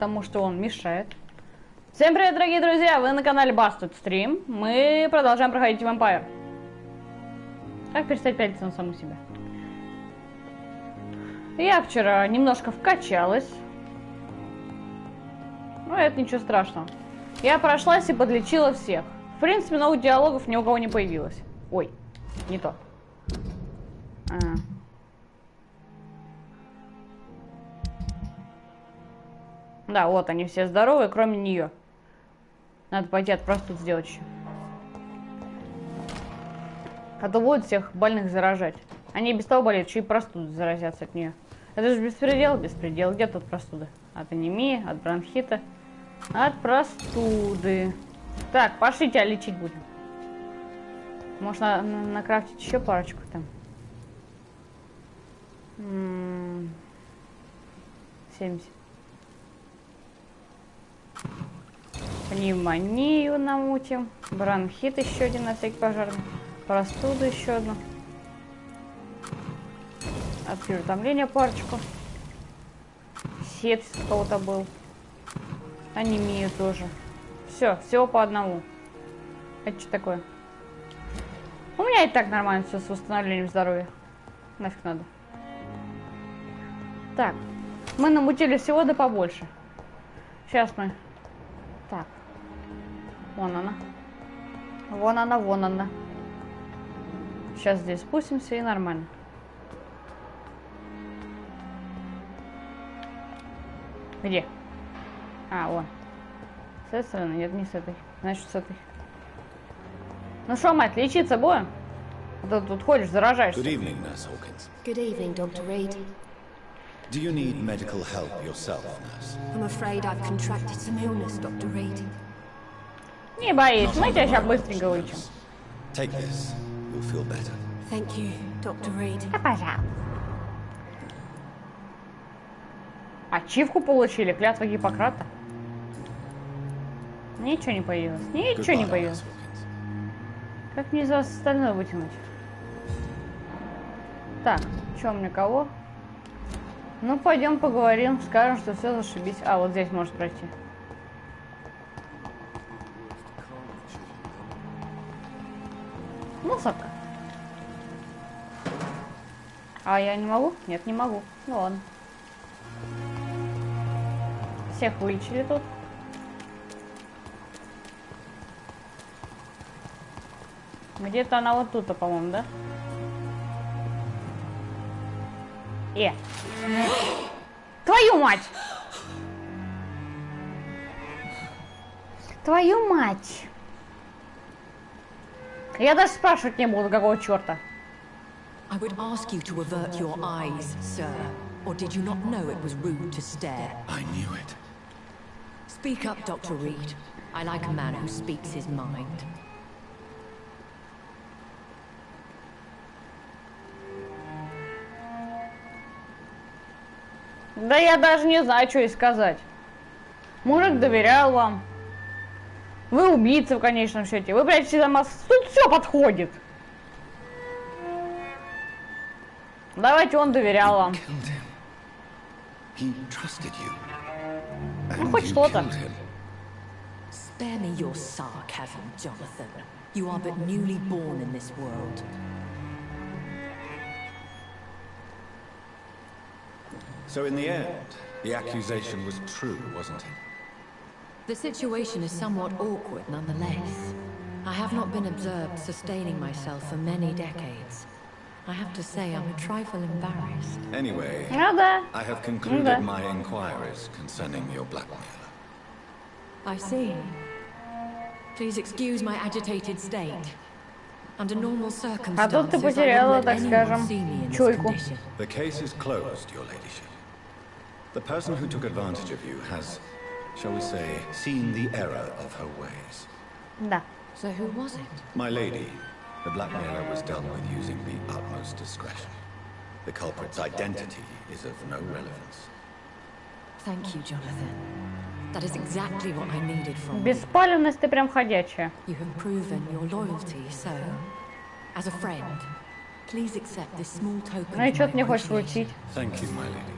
потому что он мешает. Всем привет, дорогие друзья! Вы на канале Bastet СТРИМ. Мы продолжаем проходить Vampyr. Как перестать пялиться на саму себя? Я вчера немножко вкачалась. Но это ничего страшного. Я прошлась и подлечила всех. В принципе, новых диалогов ни у кого не появилось. Ой, не то. Да, вот они все здоровые, кроме нее. Надо пойти от простуд сделать еще. А то будут всех больных заражать. Они без того болеют, еще и простуды заразятся от нее. Это же беспредел, беспредел. Где тут простуды? От анемии, от бронхита, от простуды. Так, пошли, тебя лечить будем. Можно накрафтить еще парочку там. 70. Пневмонию намутим. Бронхит еще один на всякий пожарный. Простуду еще одну. От переутомления парочку. Сепсис у кого-то был. Анемию тоже. Все, всего по одному. Это что такое? У меня и так нормально все с восстановлением здоровья. Нафиг надо. Так. Мы намутили всего да побольше. Сейчас мы... Так. Вон она. Вон она, вон она. Сейчас здесь спустимся и нормально. Где? А, вон. С этой стороны? Нет, не с этой. Значит, с этой. Ну что, мать, лечиться будем? А то тут ходишь, заражаешься. Good evening, Nurse Hawkins. Good evening, Dr. Reed. Do you need medical help yourself, Nurse? I'm afraid I've contracted some illness, Dr. Reed. Не боись, мы тебя сейчас быстренько вылечим. Take this. You'll feel better. Thank you, Dr. Reed. Да, пожалуйста. Ачивку получили, клятва Гиппократа. Ничего не появилось, ничего не появилось. Как мне за остальное вытянуть? Так, что у меня кого? Ну, пойдем поговорим, скажем, что все зашибись. А, вот здесь может пройти. Мусорка. А я не могу? Нет, не могу. Ну ладно. Всех вылечили тут. Где-то она вот тут, по-моему, да? Твою мать! Твою мать! Я даже спрашивать не буду, какого черта. I would ask you to avert your eyes, sir. Or did you not know it was rude to stare? I knew it. Speak up, Dr. Reed. I like a man who speaks his mind. Да я даже не знаю, что и сказать. Мужик доверял вам. Вы убийцы в конечном счете. Вы прячете за маску. Тут все подходит. Давайте, он доверял вам. Ну, хоть что-то. Spare me your sarcasm, Jonathan. You are but newly born in this world. So in the end, the accusation was true, wasn't it? The situation is somewhat awkward nonetheless. I have not been observed sustaining myself for many decades. I have to say I'm a trifle embarrassed. Anyway, I have concluded my inquiries concerning your blackmailer. I see. Please excuse my agitated state. Under normal circumstances, А тут ты потеряла, так скажем, чуйку. The case is closed, your ladyship. The person who took advantage of you has, shall we say, seen the error of her ways. Да. So who was it? My lady, the blackmailer was dealt with using the utmost discretion. The culprit's identity is of no relevance. Thank you, Jonathan. That is exactly what I needed from you. Беспалевность ты прям ходячая. You have proven your loyalty, so, as a friend, please accept this small token. Ну и of что my ты не хочешь appreciation. вручить? Thank you, my lady.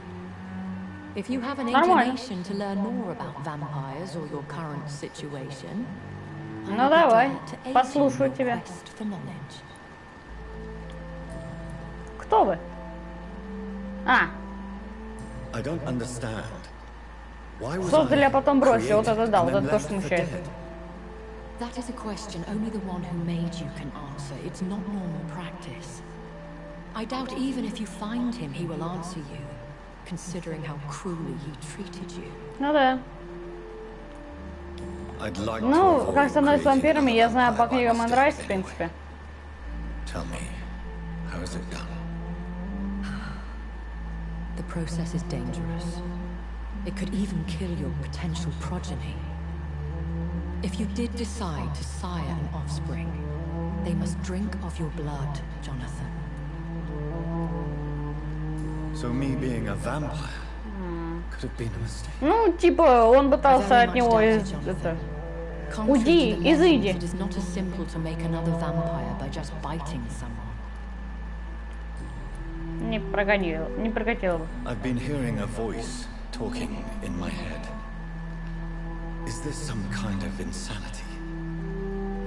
If you have an Нормально. inclination to learn more about vampires or your current situation, Ну давай, послушаю тебя. Кто вы? А, I don't understand. Why was создали, I а потом бросили. Вот created это да, and вот then это то, left что for смущает. dead? That is a question only the one who made you can answer. It's not normal practice. I doubt even if you find him, he will answer you, considering how cruelly he treated you. Ну да. I'd like to Ну, avoid как становиться creating вампирами, я another знаю по vampire by книгам mistake. Андрайс, в принципе. Tell me, how is it done? The process is dangerous. It could even kill your potential progeny. If you did decide to sire an offspring, they must drink of your blood, Jonathan. So me being a vampire could have been a mistake. Ну, типа, он пытался I very от much него doubt из... it, Jonathan. это... Contrary Уйди, to the изыди. legends, it is not as simple to make another vampire by just biting someone. Не прокатило бы. I've been hearing a voice talking in my head. Is this some kind of insanity?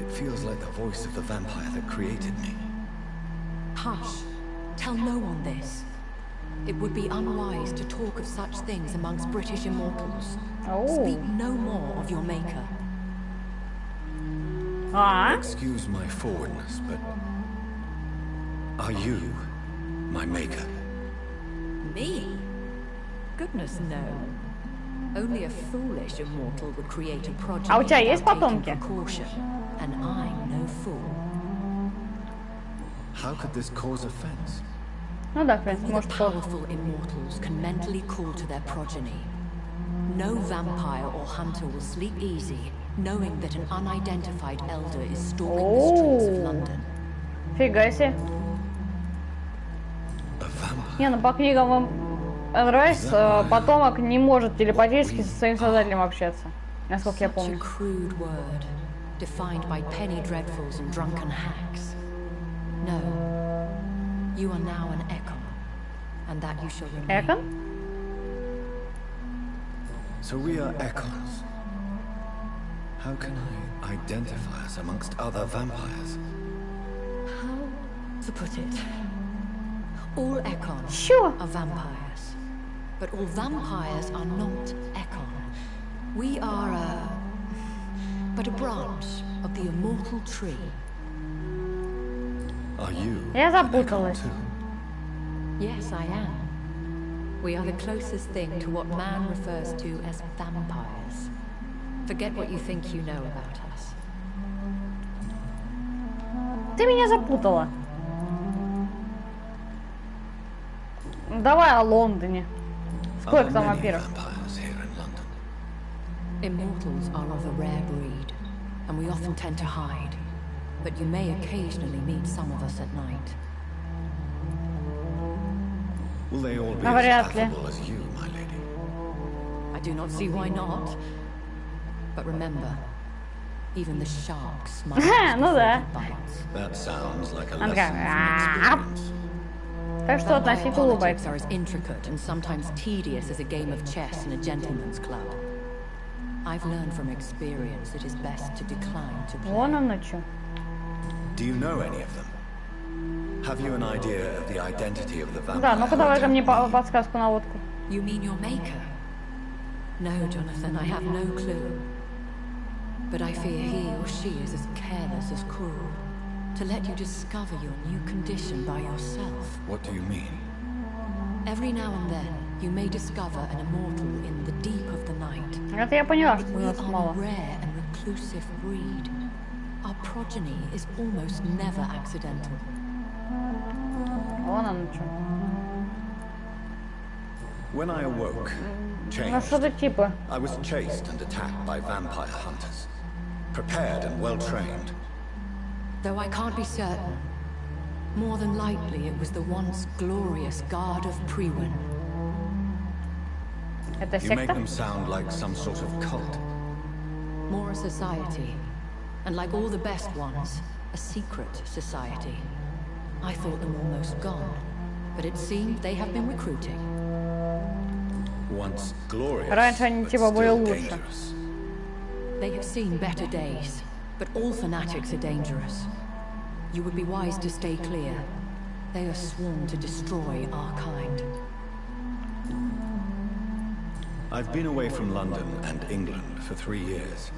It feels like the voice of the vampire that created me. Hush. Tell no one this. It would be unwise to talk of such things amongst British immortals. Oh. Speak no more of your maker. А? Excuse my forwardness, but are you my maker? Me? Goodness, no. Only a foolish immortal would create a project А у тебя есть without taking потомки? precaution, and I'm no fool. How could this cause offense? Ну да, в принципе, Only может, the кто... powerful immortals can mentally call to their progeny. No vampire or hunter will sleep easy, knowing that an unidentified elder is stalking the streets of London. Фига себе. A vampire? Не, ну по книгам Андрайс потомок не может телепатически со своим создателем общаться. Насколько я Such a помню. crude word, defined by penny dreadfuls and drunken hacks. No, you are now an Ekon, and that you shall remain. Экон? So we are Ekons. How can I identify us amongst other vampires? How to put it? All Ekon Sure. are vampires, but all vampires are not Ekon. We are but a branch of the immortal tree. Are you Я an запуталась. Ekon too? Yes, I am. We are the closest thing to what man refers to as vampires. Forget what you think you know about us. Ты меня запутала. Давай о Лондоне. Are Сколько there там many вампиров? vampires here in London? Immortals are of a rare breed, and we often tend to hide. But you may occasionally meet some of us at night. Will they all be Вряд as ли. affable as you, my lady? I do not see why not. But remember, even the shark smiles Ну before да. he bites. That sounds like a Она lesson такая, from experience. Так что Vampire относительно politics улыбается. are as intricate and sometimes tedious as a game of chess in a gentleman's club. I've learned from experience it is best to decline to play. Вон оно что. Do you know any of them? Have you an idea of the identity of the vampire? Да, ну-ка who давай-ка мне attacked me? подсказку на водку. You mean your maker? No, Jonathan, I have no clue. But I fear he or she is as careless as cruel. To let you discover your new condition by yourself. What do you mean? Every now and then, you may discover an immortal in the deep of the night. Это я поняла, что у We нас are мало. a rare and reclusive breed. Our progeny is almost never accidental. Вон оно что. When I awoke, Ну changed, что-то типа. I was chased and attacked by vampire hunters. Prepared and well trained. Though I can't be certain, more than likely it was the once glorious Guard of Prewin. Это You make секта? them sound like some sort of cult. More a society, and like all the best ones, a secret society. I thought them almost gone, but it seemed they have been recruiting. Once glorious, Раньше они but типа были still лучше. dangerous. They have seen better days, but all fanatics are dangerous. You would be wise to stay clear. They are sworn to destroy our kind. I've been away from London and England for 3 years.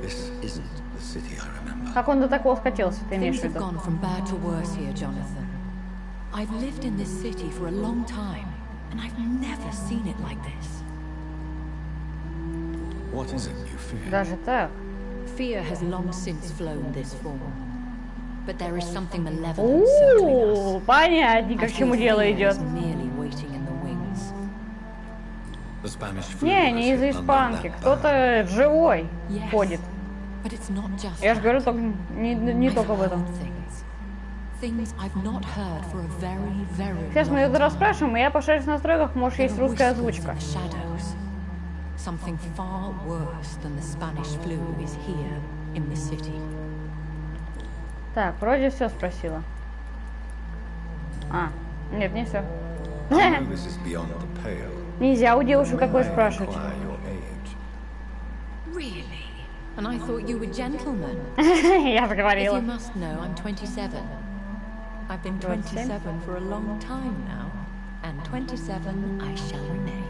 This isn't the city I remember. Как он до такого скатился, ты имеешь Things в have виду? gone from bad to worse here, Jonathan. I've lived in this city for a long time, and I've never seen it like this. What is it you fear? Даже так? Fear has long since flown this form. But there is something malevolent circling us. Понятненько, к чему дело идет. Merely waiting in the wings. The Spanish flu Не, has не из-за hit London испанки. that Кто-то bad. живой Yes, ходит. but it's not just Я же говорю, that. только не I've только в этом. heard things I've not heard for a very, very Сейчас мы long это time. расспрашиваем, и я пошарюсь в настройках, может, There есть are русская whispers in озвучка. the shadows. Something far worse than the Spanish flu is here in the city. Так, вроде все спросила. А, нет, не все. I know this is beyond the pale. Нельзя у девушек May такое I спрашивать. inquire your age? Really? And I thought you were gentlemen. Я же If говорила. you must know, I'm 27. I've been 27 for a long time now, and 27 I shall remain.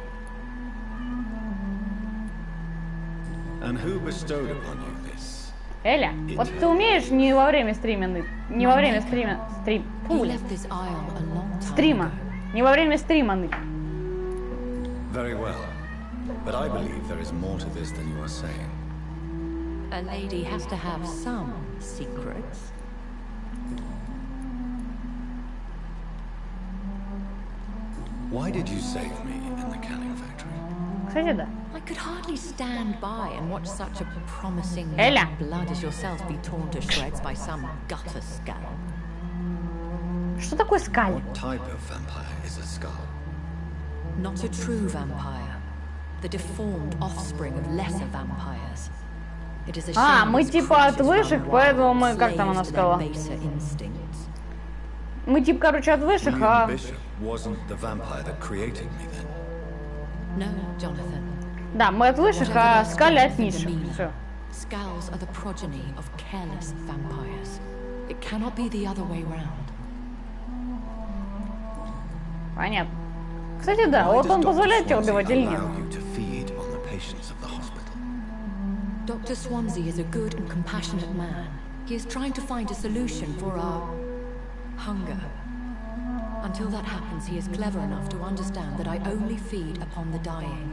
And who bestowed upon you this? Эля, вот ты умеешь не во время стрима, не во время стрима, He фу, left this isle a long time стрима, ago. не во время стрима ныть. Very well. But I believe there is more to this than you are saying. A lady has to have some secrets. Why did you save me in the canning factory? Кстати, да. I could hardly stand by and watch such a promising Эля. young blood as yourself be torn to shreds by some gutter scum. Что такое скаль? What type of vampire is a skull? Not a true vampire. The deformed offspring of lesser vampires. It is a А, shame мы these типа от creatures высших, run поэтому wild, мы, как там она slaves to сказала? their baser instincts. Мы типа, короче, от высших, William а... Bishop wasn't the vampire that created me then. No, Jonathan. Да, мы от высших, а скаль от низших. Все. Skulls are the progeny of careless vampires. It cannot be the other way round. Понятно. Кстати, да, Why вот does он Dr. позволяет тебе Swansea убивать или нет? allow you to feed on the patients of the hospital? Dr. Swansea is a good and compassionate man. He is trying to find a solution for our hunger. Until that happens, he is clever enough to understand that I only feed upon the dying.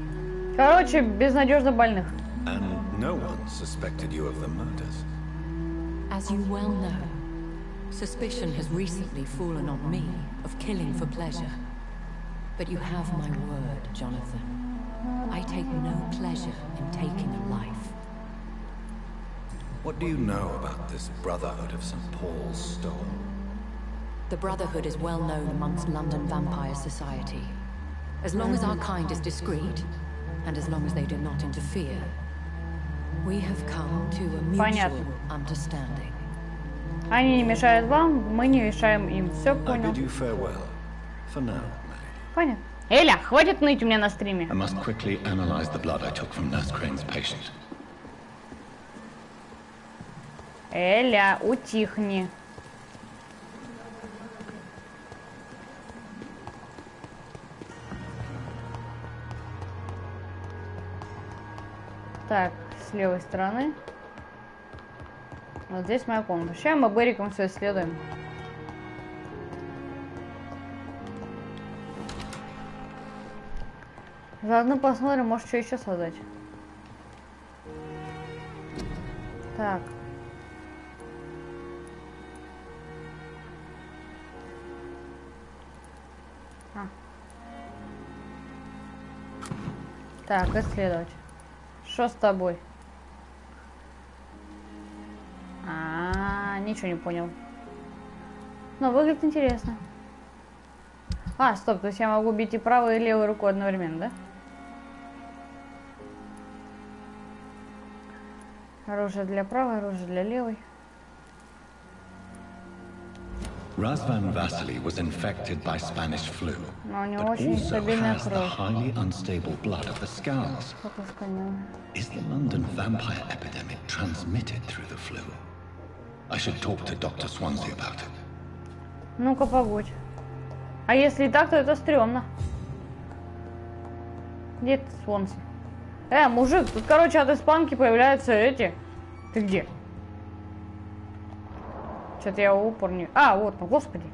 Короче, безнадежно больных. And no one suspected you of the murders. As you well know, suspicion has recently fallen on me of killing for pleasure. But you have my word, Jonathan. I take no pleasure in taking a life. What do you know about this Brotherhood of St. Paul's Stone? The Brotherhood is well known amongst London Vampire Society. As long as our kind is discreet, and as long as they do not interfere, we have come to a mutual Понятно. understanding. Они не мешают вам, мы не мешаем им. Все I понял. bid you farewell. For now, Melly. Понятно. Эля, хватит ныть у меня на стриме. I must quickly analyze the blood I took from Nurse Crane's patient. Эля, утихни. Так, с левой стороны. Вот здесь моя комната. Сейчас мы Бериком все исследуем. Заодно посмотрим, может, что еще создать. Так. Так, исследовать. Что с тобой? Ничего не понял. Но выглядит интересно. А, стоп, то есть я могу бить и правой, и левой рукой одновременно, да? Оружие для правой, оружие для левой. Razvan Vasily was infected by Spanish flu, Но у него but очень also стабильная has the кровь. highly unstable blood of the Scars. Что-то сканил. Is the London vampire epidemic transmitted through the flu? I should talk to Dr. Swansea about it. Ну-ка, погодь. А если и так, то это стрёмно. Где ты, Свонси? Мужик, тут, короче, от испанки появляются эти. Ты где? Что-то я упор не... А, вот, ну, господи.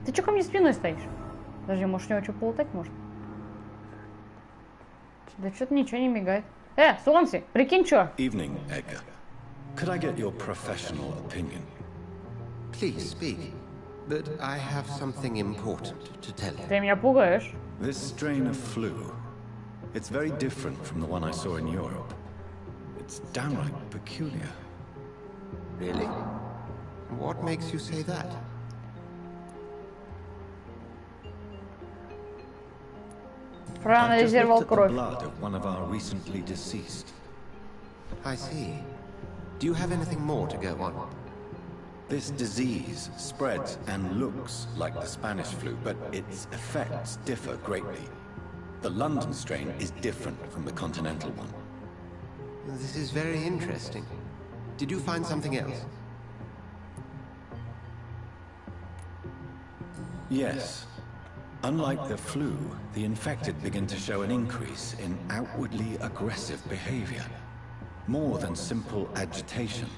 Ты чё ко мне спиной стоишь? Подожди, может, у него что полутать может? Да что-то ничего не мигает. Свонси, прикинь, чё? Evening, Edgar. Could I get your professional opinion? Please speak, but I have something important to tell you. Ты меня пугаешь. This strain of flu, it's very different from the one I saw in Europe. It's downright peculiar. Really? What makes you say that? Проанализировал кровь. Blood of one of our recently deceased. I see. Do you have anything more to go on? This disease spreads and looks like the Spanish flu, but its effects differ greatly. The London strain is different from the continental one. This is very interesting. Did you find something else? Yes. Unlike the flu, the infected begin to show an increase in outwardly aggressive behavior. More than simple agitation.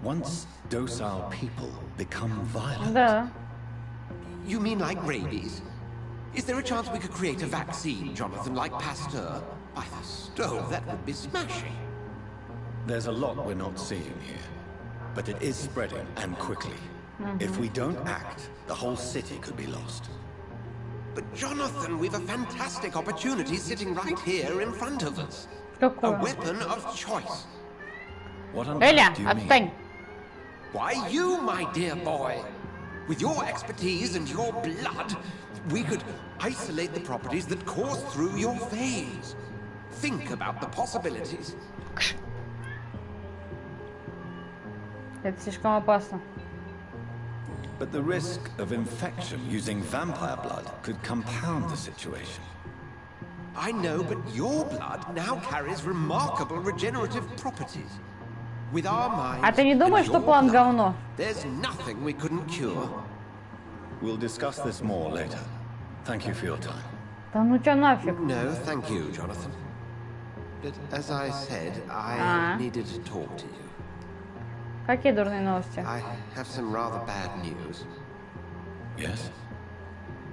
Once docile people become violent. Да. You mean like rabies? Is there a chance we could create a vaccine, Jonathan, like Pasteur? By the stove, that would be smashing. There's a lot we're not seeing here. But it is spreading, and quickly. If we don't act, the whole city could be lost. But Jonathan, we've a fantastic opportunity sitting right here in front of us. A Какое? weapon of choice. What on Эля, earth do you mean? отстань. Why, you, my dear boy. With your expertise and your blood, we could isolate the properties that course through your veins. Think about the possibilities. Это слишком опасно. But the risk of infection using vampire blood could compound the situation. I know, but your blood now carries remarkable regenerative properties. With our minds, А ты не думаешь, что план говно? there's nothing we couldn't cure. We'll discuss this more later. Thank you for your time. Да ну тебя нафиг. No, thank you, Jonathan. But as I said, I needed to talk to you. Какие дурные новости? I have some rather bad news. Yes?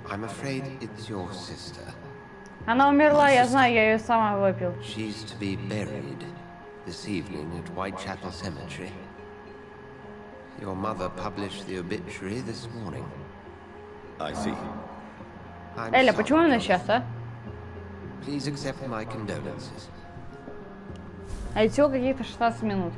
I'm afraid it's your sister. Она умерла, я знаю, я ее сама выпил. She's to be buried this evening at Whitechapel Cemetery. Your mother published the obituary this morning. I see. I'm Эля, sorry, почему именно Jonathan. сейчас, а? Please accept my condolences. А ведь всего каких-то 16 минут.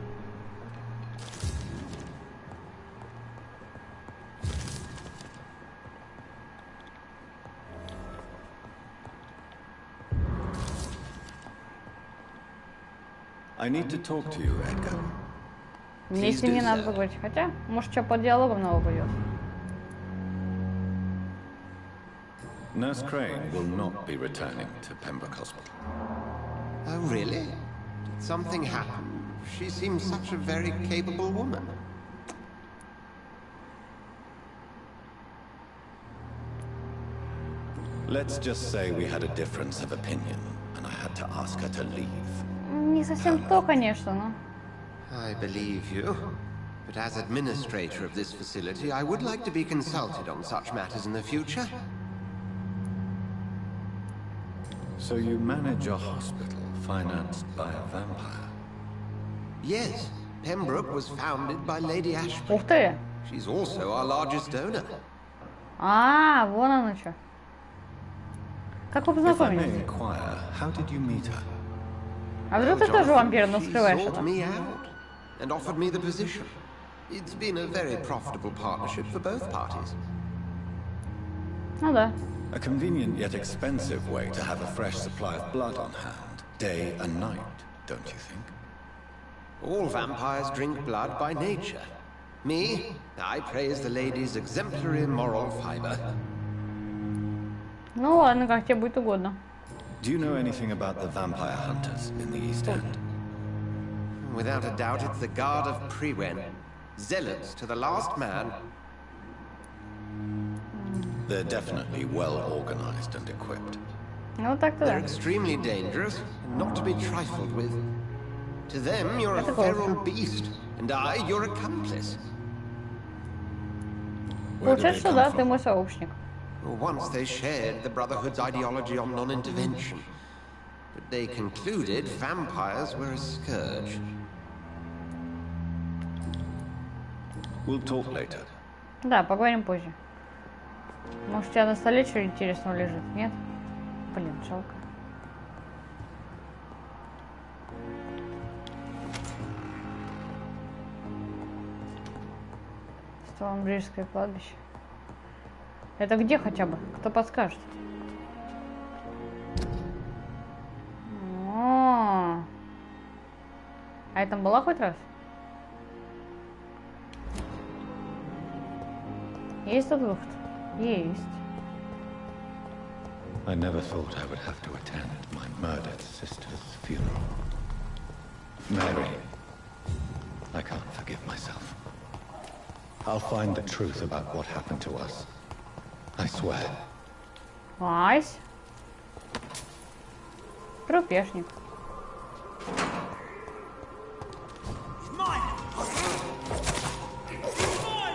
I need to talk to you, Edgar. Мне с ним не надо поговорить. Хотя, может, что по диалогам нового пойдет. Nurse Crane will not be returning to Pembroke Hospital. Oh, really? Did something happen? She seems such a very capable woman. Let's just say we had a difference of opinion, and I had to ask her to leave. Не совсем то, конечно, но... I believe you. But as administrator of this facility, I would like to be consulted on such matters in the future. So you manage a hospital financed by a vampire? Yes, Pembroke was founded by Lady Ashby. Ух ты! She's also our largest donor. А, вон оно что. Как вы If I may познакомились? inquire, how did you meet her? А вдруг ты тоже вампир, но She скрываешь sought это? me out and offered me the position. It's been a very profitable partnership for both parties. Ну да. A convenient yet expensive way to have a fresh supply of blood on hand, day and night, don't you think? All vampires drink blood by nature. Me, I praise the lady's exemplary moral fiber. Ну ладно, как тебе будет угодно. Do you know anything about the vampire hunters in the East End? Without a doubt, it's the guard of Prewen. Zealots to the last man. They're definitely well organized and equipped. Ну так-то They're да. extremely dangerous and not to be trifled with. To them, you're a Это feral грустно. beast, and I, your accomplice. Where do they Получается, что come да, ты from? мой сообщник. Once they shared the Brotherhood's ideology on non-intervention, but they concluded vampires were a scourge. We'll talk later. Да, поговорим позже. Может, у тебя на столе что интересного лежит? Нет? Блин, жалко. Сталомбрижское кладбище. Это где хотя бы? Кто подскажет? О, а я там была хоть раз? Есть тут выход? Есть. I never thought I would have to attend my murdered sister's funeral. Mary, I can't forgive myself. I'll find the truth about what happened to us. I swear. Вась. Трупешник.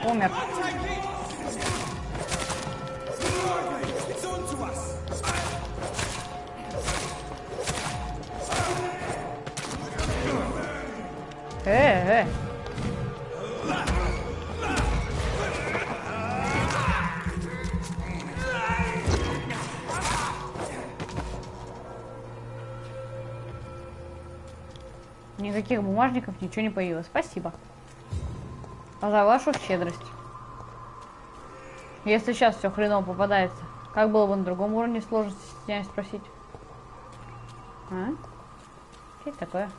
Умер. Э. Никаких бумажников, ничего не появилось. Спасибо. А за вашу щедрость. Если сейчас все хреново попадается, как было бы на другом уровне сложности, стесняюсь спросить. А? Что это такое?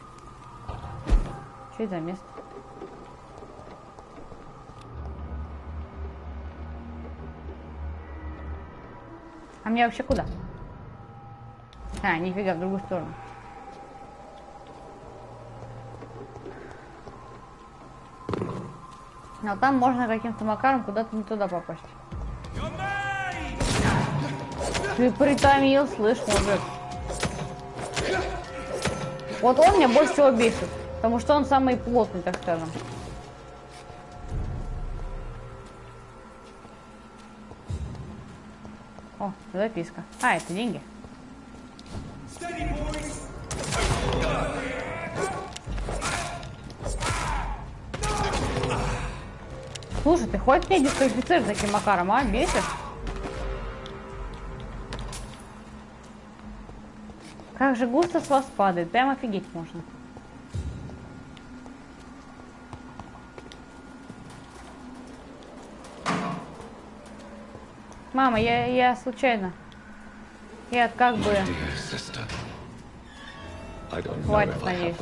Что это за место? А мне вообще куда? А, нифига, в другую сторону. Но там можно каким-то макаром куда-то не туда попасть. Ты притомил, слышь, мужик. Вот он меня больше всего бесит. Потому что он самый плотный, так скажем. О, записка. А, это деньги. Слушай, ты хоть меня дисквалифицируешь таким макаром, а? Бесишь? Как же густо с вас падает. Прям офигеть можно. Мама, я случайно. Я как бы... Хватит, надеюсь.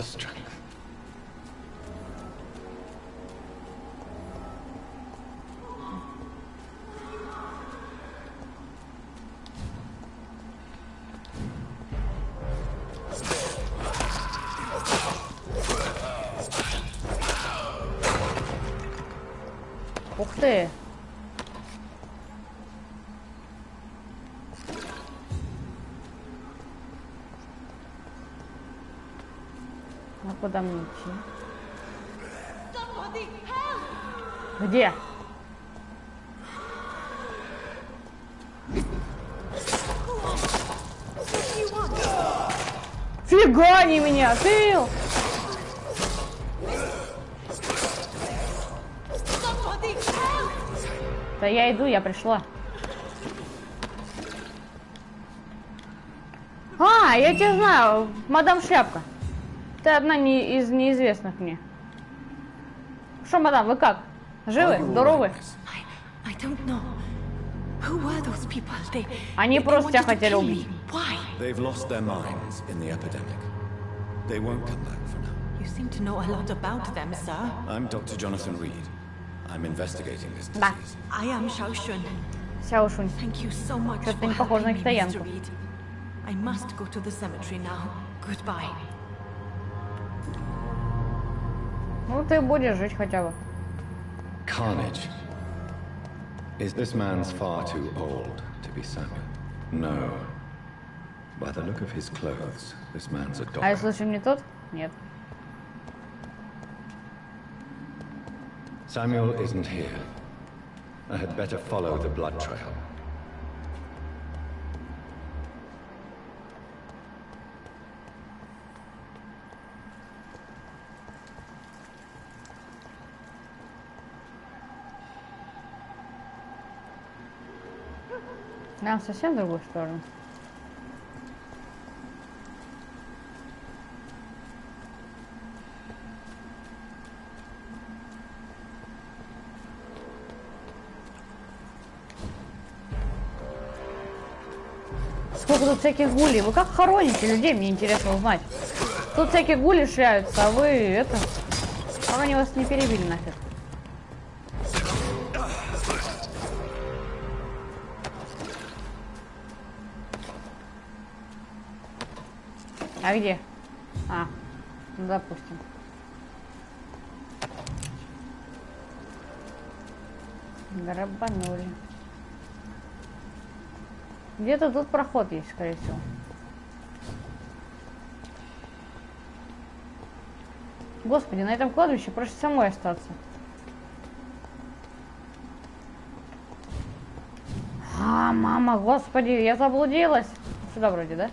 Ух ты! А куда мне идти? Где? Фига не меня, Фил! Да я иду, я пришла. А, я тебя знаю, мадам Шляпка. Ты одна из неизвестных мне. Что, мадам, вы как? Живы? Здоровы? Они просто тебя хотели убить. They've lost their minds in the epidemic. They won't come back for now. You seem to know a lot about them, sir. I'm Dr. Jonathan Reed. I'm investigating this Да. disease. I am Shaoshun. Сяошунь. Thank you so much Что-то for не похоже на helping me, китаянку. Mr. Reed. I must go to the cemetery now. Goodbye. Ну, ты будешь жить хотя бы. Carnage. Is this man's far too old to be Samuel? No. By the look of his clothes, this man's a А если doctor. случаем не тот? Нет. Samuel isn't here. I had better follow the blood trail. Нам совсем в другую сторону. Сколько тут всяких гулей. Вы как хороните людей, мне интересно узнать. Тут всякие гули шляются, а вы это... Пока они вас не перебили нафиг. А где? А, ну допустим. Грабанули. Где-то тут проход есть, скорее всего. Господи, на этом кладбище проще самой остаться. А, мама, господи, я заблудилась. Сюда вроде, да?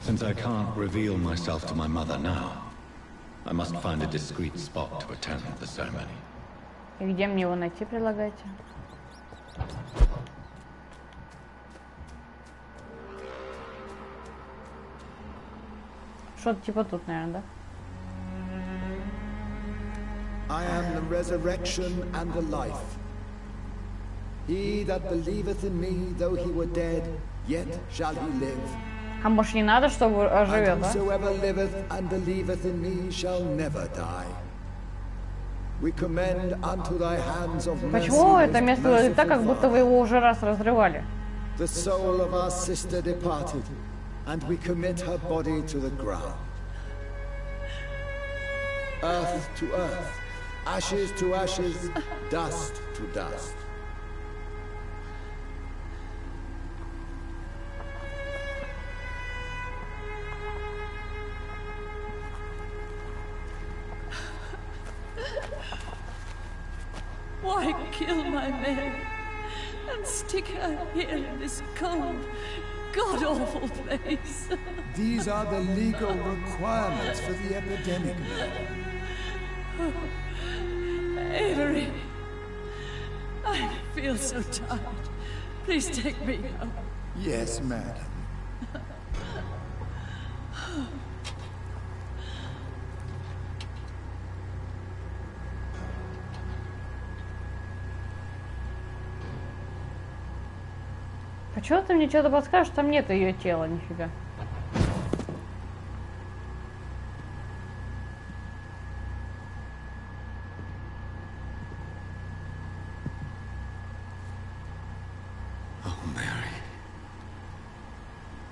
Since I can't reveal myself to my mother now, I must find a discreet spot to attend the ceremony. И где мне его найти предлагаете? Что-то типа тут, наверное, да? I am the resurrection and the life. He that believeth in me, though he were dead, yet shall he live. А может не надо, чтобы And оживет, да? whosoever liveth and believeth in me shall never die. We commend unto thy hands of mercy. Почему это most место выглядит так, как merciful будто вы Father. его уже раз разрывали? The soul of our sister departed, and we commit her body to the ground. Earth to earth, ashes to ashes, dust to dust. Why kill my Mary and stick her here in this cold, god-awful place? These are the legal requirements for the epidemic, madam. Avery, I feel so tired. Please take me home. Yes, madam. Почему ты мне что-то подскажешь, там нет ее тела, нифига. Oh, Mary.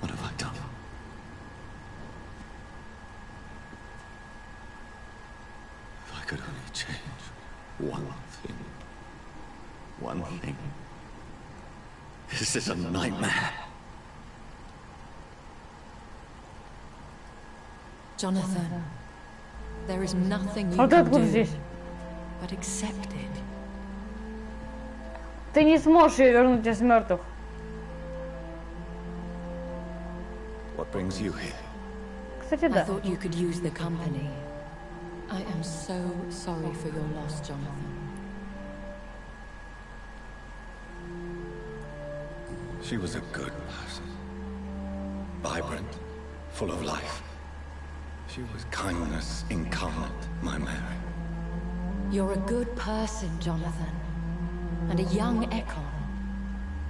What have I done? If I could only change one thing. One thing. This is a nightmare. Jonathan, there is nothing you А ты can откуда do здесь? but accept it. Ты не сможешь ее вернуть из мертвых. What brings you here? Кстати, I да. thought you could use the company. I am so sorry for your loss, Jonathan. She was a good person. Vibrant, full of life. She was kindness incarnate, my Mary. You're a good person, Jonathan. And a young Ekon.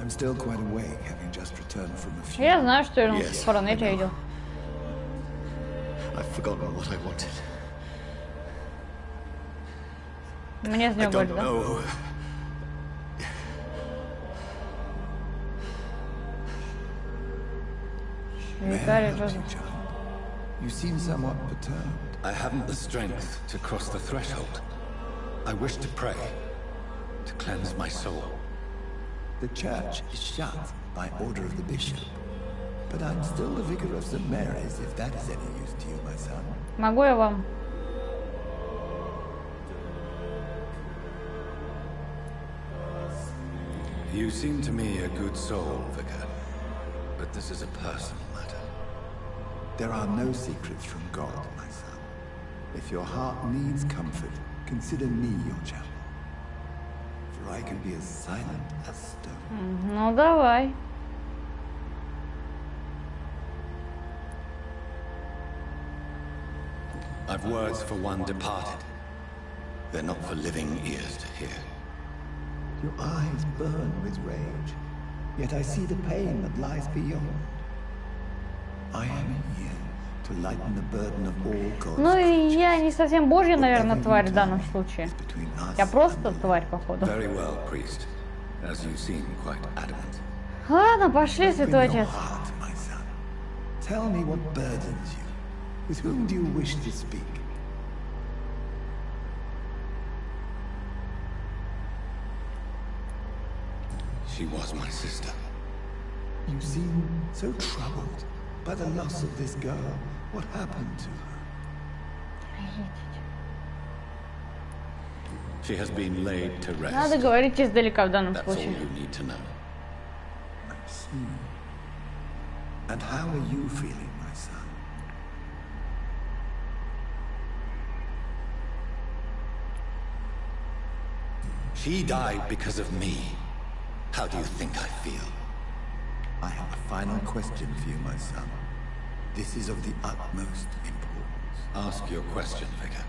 I'm still quite awake, having just returned from a few. Я знаю, что он в Фаранете видел. I've forgotten what I wanted. Мне с ним говорит, да? You seem somewhat perturbed. I haven't the strength to cross the threshold. I wish to pray, to cleanse my soul. The church is shut by order of the bishop. But I'm still the vicar of St. Mary's, if that is any use to you, my son. Могу я вам? You seem to me a good soul, vicar. But this is a personal matter. There are no secrets from God, my son. If your heart needs comfort, consider me your chapel. For I can be as silent as stone. Ну давай. I've words for one departed. They're not for living ears to hear. Your eyes burn with rage, yet I see the pain that lies beyond. I am here to lighten the burden of all God's. Ну и я не совсем божья, наверное, тварь в данном случае. Я просто тварь, походу. Very well, priest. As you seem quite adamant. Ладно, пошли, святой отец. Tell me what burdens you. With whom do you wish to speak? She was my sister. You seem so troubled by the loss of this girl. What happened to her? She has been laid to rest. Надо говорить издалека в данном That's all случае. you need to know. I see. And how are you feeling, my son? She died because of me. How do you think I feel? I have a final question for you, my son. This is of the utmost importance. Ask your question, vicar.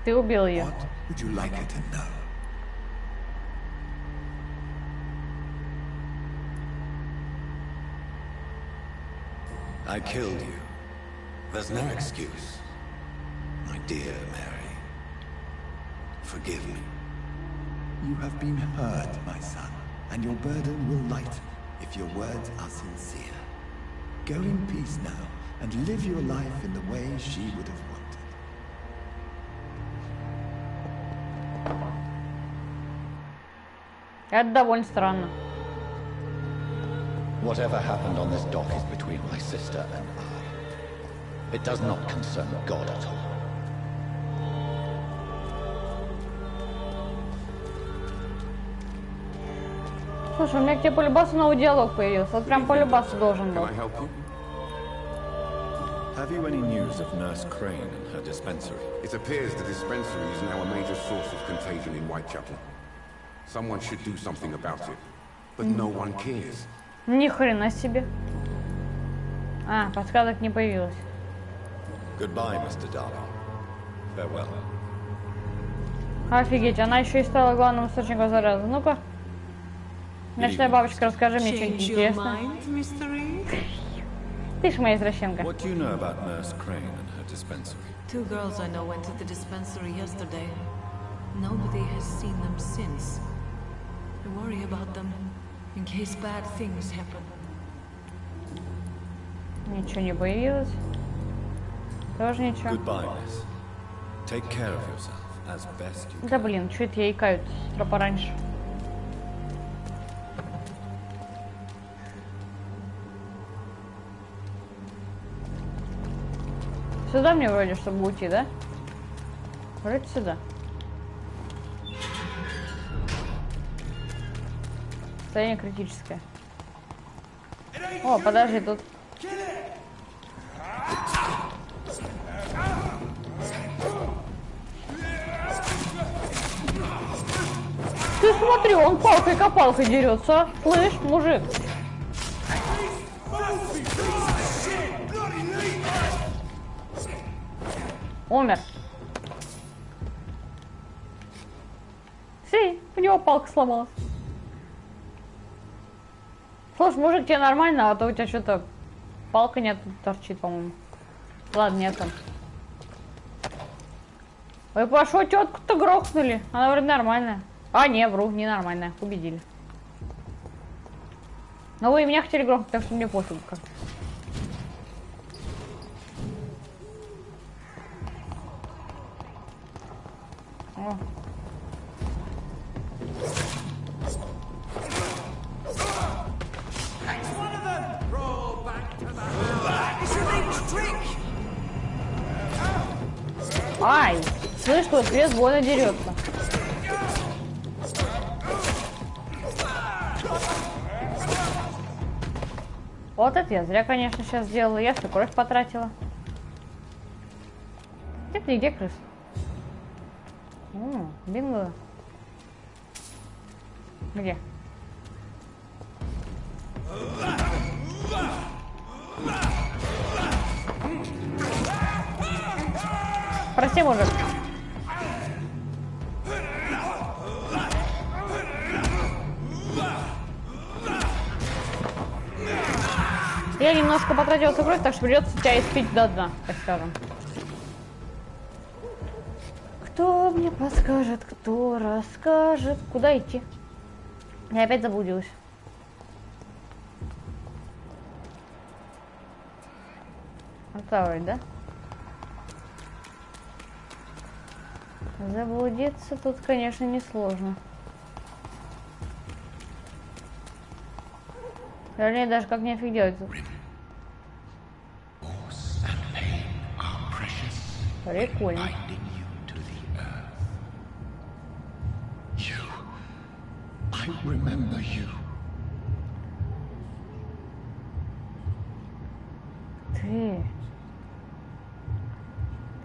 Ты убил ее. What would you like her to know? I killed you. There's no excuse. My dear Mary. Forgive me. You have been hurt, my son, and your burden will lighten if your words are sincere. Go in peace now, and live your life in the way she would have wanted. Это довольно странно. Whatever happened on this dock is between my sister and I. It does not concern God at all. Слушай, у меня к тебе по любасу новый диалог появился. Вот прям по любасу должен был. Have you any news of Nurse Crane and her dispensary? It appears the dispensary is now a major source of contagion in Whitechapel. Someone should do something about it, but no one cares. Ни хрена себе. А, подсказок не появилось. Goodbye, Mr. Darby. Farewell. Офигеть, она еще и стала главным источником заразы. Ну-ка. Ночная бабочка, расскажи мне что-нибудь интересное. Ты ж моя извращенка. What do you know about Nurse Crane and her dispensary? 2 girls I know went to the dispensary yesterday. Nobody has seen them since. I worry about them in case bad things happen. Ничего не появилось. Тоже ничего. Goodbye, miss. Take care of yourself as best you can. Да блин, чё это я икаю с утра пораньше? Сюда мне вроде, чтобы уйти, да? Вроде сюда. Состояние критическое. О, подожди, тут... Ты смотри, он палкой-копалкой дерется. Слышь, мужик. Умер. Си, у него палка сломалась. Слушай, мужик, тебе нормально, а то у тебя что-то палка не оттуда торчит, по-моему. Ладно, нет там. Ой, пошел, тетку-то грохнули. Она вроде нормальная. А, не, вру, не нормальная. Победили. Но вы и меня хотели грохнуть, так что мне пофигу как. О. Ай, слышь, что крест больно дерется. Вот это я зря, конечно, сейчас сделала. Я всю кровь потратила. Где крыс? О, бинго. Где? Прости, мужик. Я немножко потратила кровь, так что придется тебя испить до дна, так скажем. Кто мне подскажет, кто расскажет, куда идти? Я опять заблудилась. Отставить, да? Заблудиться тут, конечно, несложно. Вернее, даже как нефиг делать. Прикольно.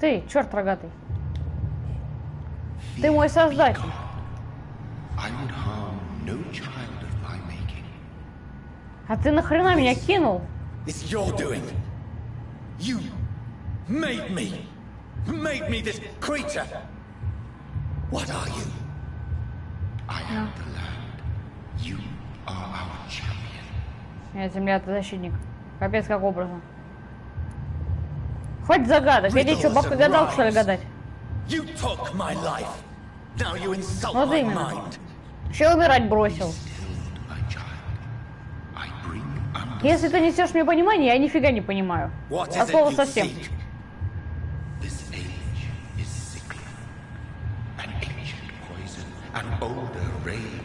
Ты, черт рогатый. Ты мой создатель. А ты нахрена меня кинул? It's your doing. You made me this creature. What are you? I am the land. You are our champion. Я земля, ты защитник. Капец, как образно. Хватит загадок. Я тебе что, бабка гадалка, что ли, гадать? Вот именно. Еще умирать бросил. Если ты несешь мне понимание, я нифига не понимаю. От слова совсем.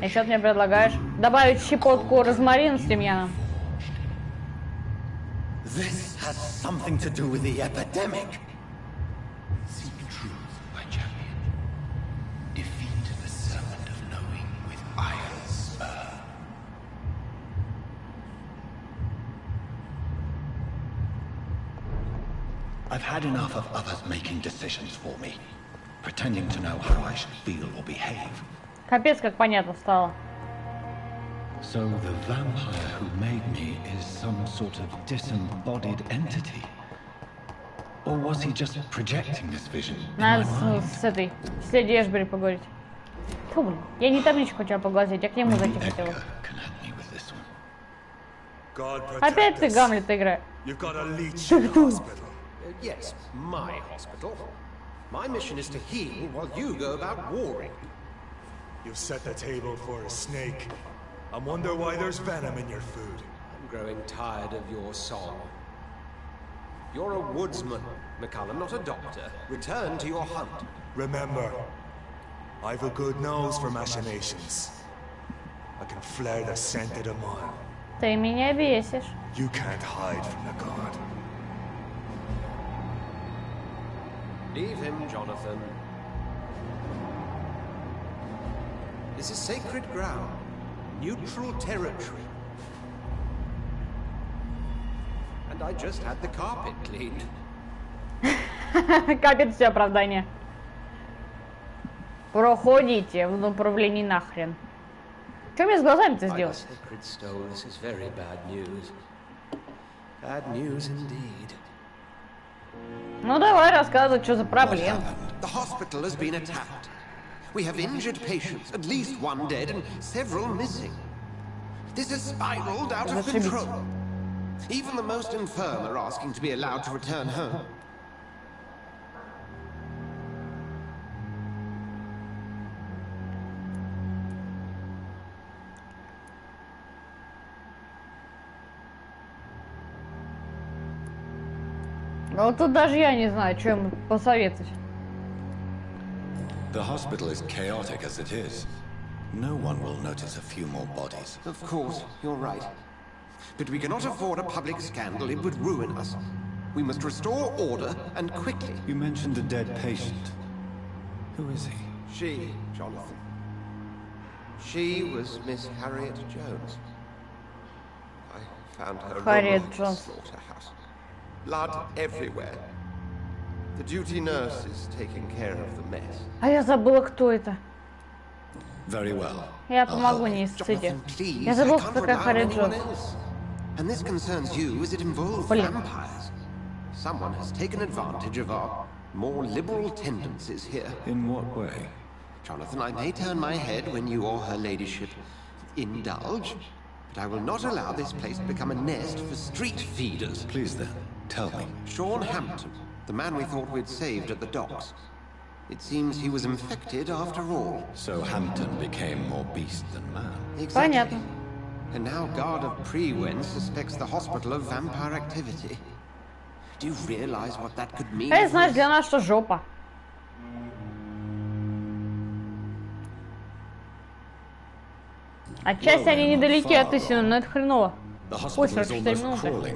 И что ты мне предлагаешь? Добавить щепотку розмарина с тимьяном. This has something to do with the epidemic. Seek truth, my champion. Defeat the serpent of knowing with iron spur. I've had enough of others making decisions for me, pretending to know how I should feel or behave. Капец, как понятно стало. So the vampire who made me is some sort of disembodied entity? Or was he just projecting this vision in my mind? С этой, с леди Эшбери поговорить. Фу, блин, я не табличку хотела поглазеть, я к нему зайти хотела. Опять ты Гамлета играешь. Yes, my hospital. My mission is to heal while you go about warring. You've set the table for a snake. I wonder why there's venom in your food. I'm growing tired of your song. You're a woodsman, McCallum, not a doctor. Return to your hunt. Remember, I've a good nose for machinations. I can flare the scent at a mile. Ты меня бесишь. You can't hide from the god. Leave him, Jonathan. This is sacred ground. Neutral territory. And I just had the carpet cleaned. Капец, все оправдание. Проходите в направлении нахрен. Что мне с глазами-то сделать? Ну давай рассказывай, что за проблема. The hospital has been attacked. We have injured patients, at least one dead and several missing. This has spiraled out of control. Even the most infirm are asking to be allowed to return home. Ну вот тут даже я не знаю, что ему посоветовать. The hospital is chaotic as it is. No one will notice a few more bodies. Of course, you're right. But we cannot afford a public scandal. It would ruin us. We must restore order, and quickly. You mentioned a dead patient. Who is he? She, Jonathan. She was Miss Harriet Jones. I found her Harriet room in Jones. the slaughterhouse. Blood everywhere. The duty nurse is taking care of the mess. А я забыла, кто это. Very well. Я помогу не исцелить. Я забыла, кто такая Харриет Джонс. And this concerns you as it involves vampires. Someone has taken advantage of our more liberal tendencies here. In what way? Jonathan, I may turn my head when you or her ladyship indulge, but I will not allow this place to become a nest for street feeders. Please then, tell me. Sean Hampton, the man we thought we'd saved at the docks. It seems he was infected after all. So Hampton became more beast than man. Exactly. Понятно. And now guard of Prewen suspects the hospital of vampire activity. Do you realize what that could mean? А знаешь, для нас что жопа. Отчасти они недалеки от истины, но это хреново. Ой, 44 минуты.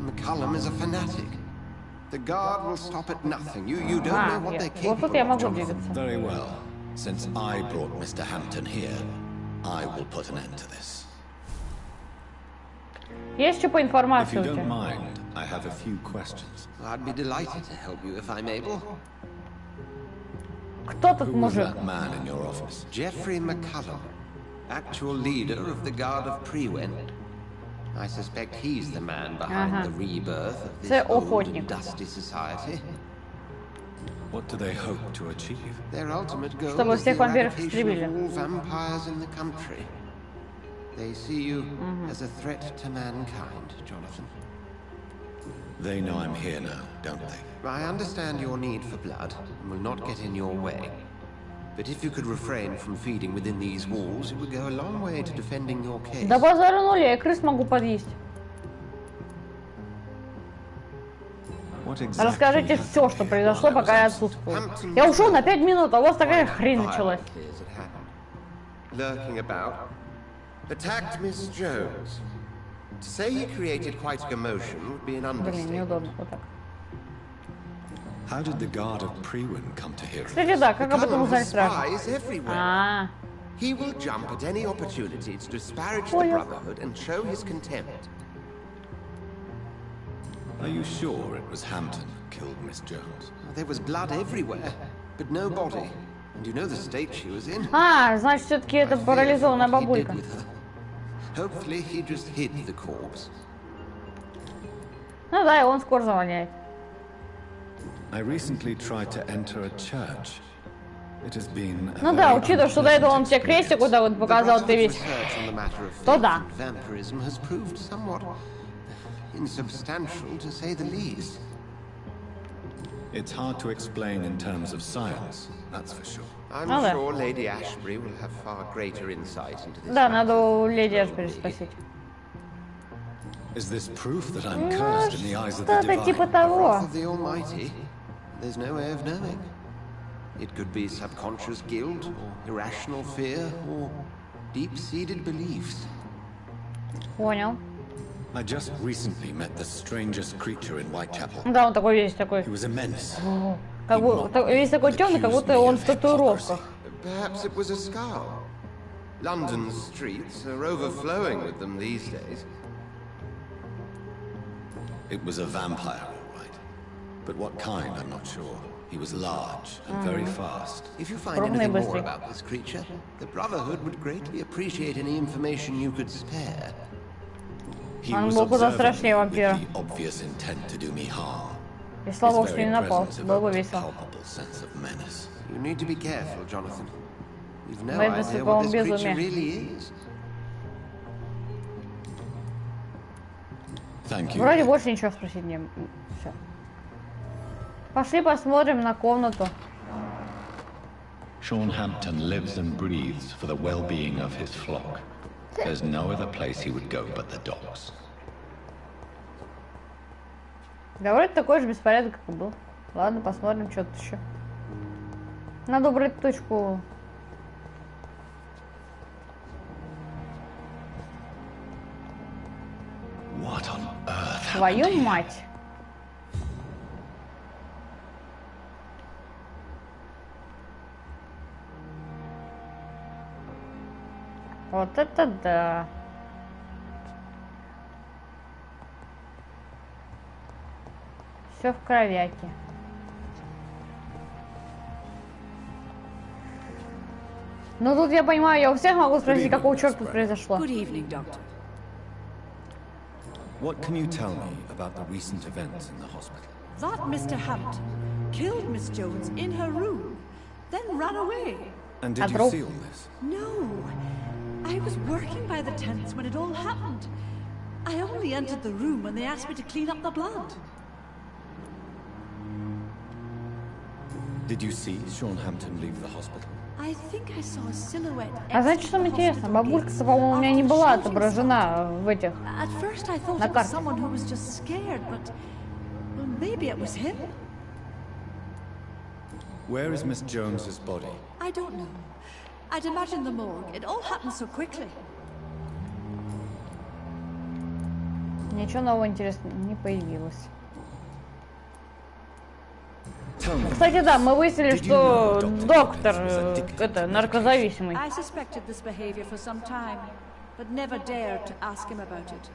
McCullum is a fanatic. The guard will stop at nothing. You don't know what they're capable of. Вот тут я могу двигаться. Very well. Since I brought Mr. Hampton here, I will put an end to this. Есть что по If информации you у don't тебя? mind, I have a few questions. I'd be delighted to help you if I'm able. Кто тут Who was мужик? that man in your office? Jeffrey McCullum, actual leader of the guard of Prewen. I suspect he's the man behind the rebirth of this old and dusty society. What do they hope to achieve? Their ultimate goal Чтобы is the всех вампиров eradication истребили. of all vampires in the country. They see you as a threat to mankind, Jonathan. They know I'm here now, don't they? I understand your need for blood and will not get in your way. But if you could refrain from feeding within these walls, it would go a long way to defending your case. Да базара нуля, я крыс могу подъесть. Расскажите все, что произошло, пока я отсутствую. Я ушел на 5 минут, а у вас такая хрень началась. Lurking about, attacked Miss Jones. To say he created quite a commotion would be an Блин, understatement. неудобно вот так. How did the guard of Prewen come to hear of Кстати, this? да, как об этом McCullum узнали has сразу? spies everywhere. А, He will jump at any opportunity to disparage the Понял. Brotherhood and show his contempt. Are you sure it was Hampton who killed Miss Jones? There was blood everywhere, but no body. And you know the state she was in. значит, все-таки это I fear парализованная what he did бабулька. with her. Hopefully he just hid the corpse. Ну да, и он скоро завоняет. I recently tried to enter a church. It has been a Ну да, very учитывая, что до этого он тебе unpleasant крестик experience. куда вот показал, ты The весь... research on the matter of То faith да. and vampirism has proved somewhat insubstantial, to say the least. It's hard to explain in terms of science, that's for sure. I'm Ну да. sure Lady Ashbury will have far greater insight into this Да, matter. надо у леди Ашбери спросить. Is this proof that I'm cursed in the eyes of the Что-то divine? типа The того. wrath of the Almighty? There's no way of knowing. It could be subconscious guilt, or irrational fear, or deep-seated beliefs. Понял. I just recently met the strangest creature in Whitechapel. Да, он такой весь такой. He was immense. Как будто, весь такой темный, как будто он в татуировках. Perhaps it was a skull. London's streets are overflowing with them these days. It was a vampire, all right. But what kind, I'm not sure. He was large and very fast. If you find Пробный anything more быстрый. about this creature, the Brotherhood would greatly appreciate any information you could spare. He Он was был куда observant страшнее with вампира. the obvious intent to do me harm. И слава богу, His что не very напал. presence Было бы evoked a весело. palpable sense of menace. You need to be careful, Jonathan. You've no Боюсь, idea слепого what this creature безумия. really is. Вроде больше ничего спросить не... Все. Пошли посмотрим на комнату. Sean Hampton lives and breathes for the well-being of his flock. There's no other place he would go but the docks. Да вроде такой же беспорядок, как и был. Ладно, посмотрим, что тут еще. Надо убрать точку. What on earth? Твою мать. Вот это да. Все в кровяке. Ну тут я понимаю, я у всех могу спросить, какого черта тут произошло. What can you tell me about the recent events in the hospital? That Mr. Hampton killed Miss Jones in her room, then ran away. And did you see all this? No. I was working by the tents when it all happened. I only entered the room when they asked me to clean up the blood. Did you see Sean Hampton leave the hospital? I think I saw a silhouette. А знаете, что мне интересно? Бабулька-то, по-моему, у меня не была отображена в этих At first I thought it was someone who was just scared, but well, maybe it was him. Where is Miss Jones's body? I don't know. I'd imagine the morgue. It all happened so quickly. Ничего нового интересного не появилось. Кстати, да, мы выяснили, что доктор это наркозависимый. I suspected this behavior for some time, but never dared to ask him about it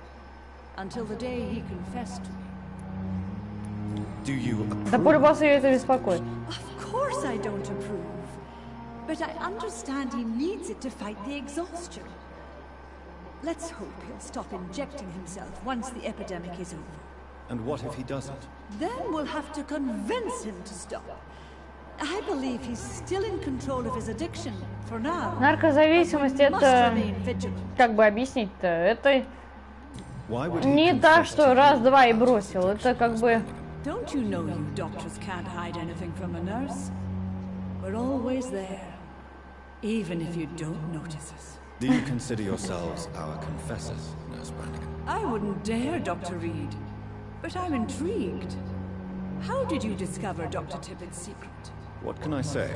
until the day he confessed to me. Do you Да по-любому ее это беспокоит. Of course I don't approve, but I understand he needs it to fight the exhaustion. Let's hope he'll stop injecting himself once the epidemic is over. And what if he doesn't? Then we'll have to convince him to stop. I believe he's still in control of his addiction for now. Наркозависимость это, как бы объяснить-то, это не так, что раз-два и бросил, это как бы... Don't you know you doctors can't hide anything from a nurse? We're always there, even if you don't notice us. Do you consider yourselves our confessors, Nurse Brannigan? I wouldn't dare, Dr. Reed. But I'm intrigued. How did you discover Dr. Tippett's secret? What can I say?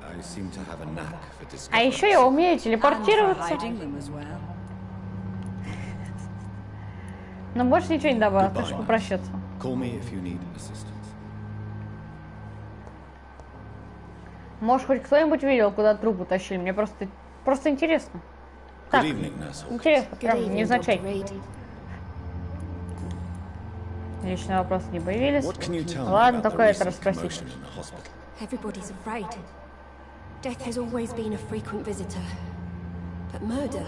I seem to have a knack for discovering. А еще я умею телепортироваться. Но больше ничего не добавил, ты же попрощаться. Call me if you need assistance. Может, хоть кто-нибудь видел, куда труп утащили? Мне просто интересно. Так, интересно, прям невзначай. Личные вопросы не появились. Ладно, только это расспросить. Everybody's afraid. Death has always been a frequent visitor. But murder?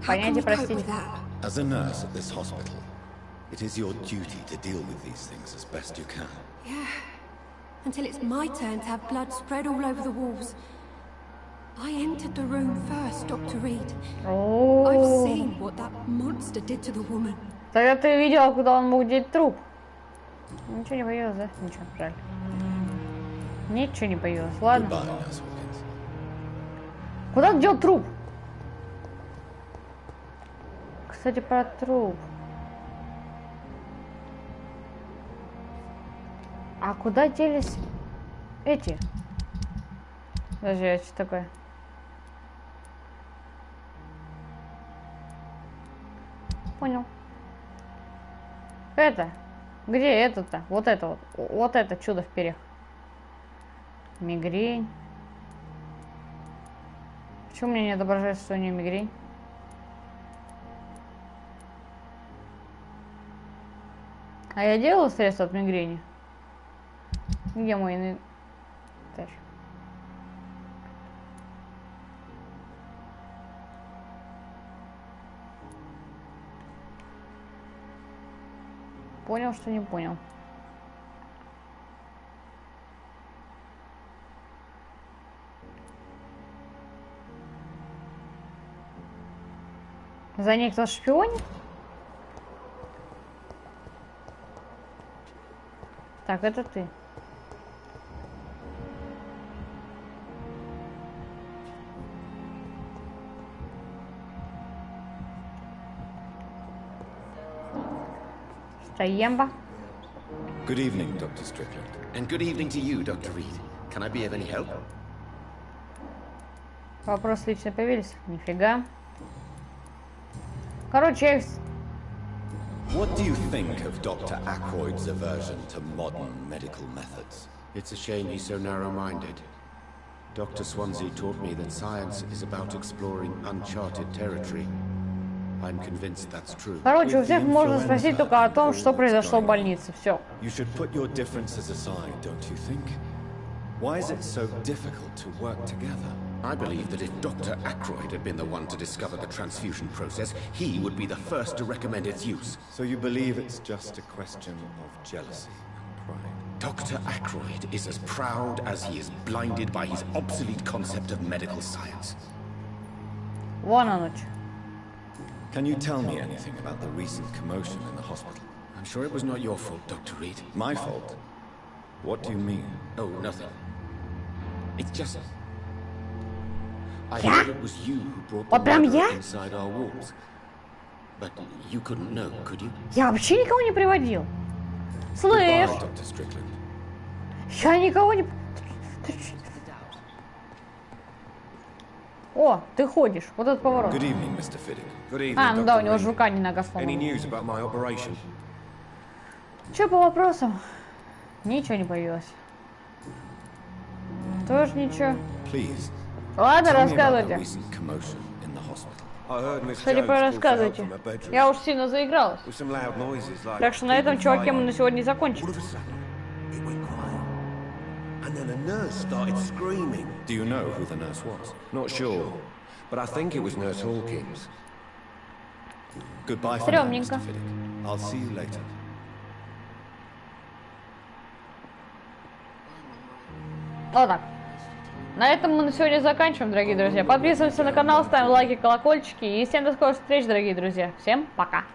How can we cope with that? As a nurse at this hospital, it is your duty to deal with these things as best you can. Yeah. Until it's my turn to have blood spread all over the walls. I entered the room first, Dr. Reed. I've seen what that monster did to the woman. Тогда ты видела, куда он мог деть труп? Ничего не появилось, да? Ничего, правильно. Ничего не появилось, ладно. Куда дел труп? Кстати, про труп. А куда делись эти? Подожди, это что такое? Понял. Это? Где это-то? Вот это вот. Вот это чудо в перьях. Мигрень. Почему мне не отображается, что у нее мигрень? А я делала средства от мигрени? Где мой инвентарь? Понял, что не понял. За ней кто-то шпионит? Так, это ты. Стоемба. Good evening, Dr. Strickland. And good evening to you, Dr. Reed. Can I be of any help? Вопрос лично появились. Нифига. Короче, What do you think of Dr. Ackroyd's aversion to modern medical methods? It's a shame he's so narrow-minded. Dr. Swansea taught me that science is about exploring uncharted territory. I'm convinced that's true. Короче, у всех можно спросить только о том, что произошло в больнице. Все. You should put your differences aside, don't you think? Why is it so difficult to work together? I believe that if Dr. Ackroyd had been the one to discover the transfusion process, he would be the first to recommend its use. So you believe it's just a question of jealousy and pride? Dr. Ackroyd is as proud as he is blinded by his obsolete concept of medical science. Вон оно что. Can you tell me anything about the recent commotion in the hospital? I'm sure it was not your fault, Dr. Reed. My fault? What do you mean? Oh, nothing. It's just... I heard it was you who brought the murderer inside our walls. But you couldn't know, could you? Я вообще никого не приводил. Слышь? Goodbye, Dr. Strickland. Я никого не... О, ты ходишь. Вот этот поворот. Good evening, Mr. Fiddick. Good evening, А, ну да, у Dr. него Reed. же рука не нога Any сломана. news about my operation? Че по вопросам? Ничего не появилось. Тоже ничего. Please. Ладно, Tell me about the рассказывайте. recent commotion in the hospital. I heard Miss Кстати, Jones called out рассказывайте. from her bedroom Я уж сильно заигралась. with some loud noises like Так что на этом, people чуваки, мы fighting. на сегодня и закончим. All of a sudden, it went quiet. And then a nurse started screaming. Do you know who the nurse was? Not sure, but I think it was Nurse Hawkins. Goodbye for now, Стрёмненько. Mr. Fiddick. I'll see you later. Вот так. На этом мы на сегодня заканчиваем, дорогие друзья. Подписываемся на канал, ставим лайки, колокольчики. И всем до скорых встреч, дорогие друзья. Всем пока.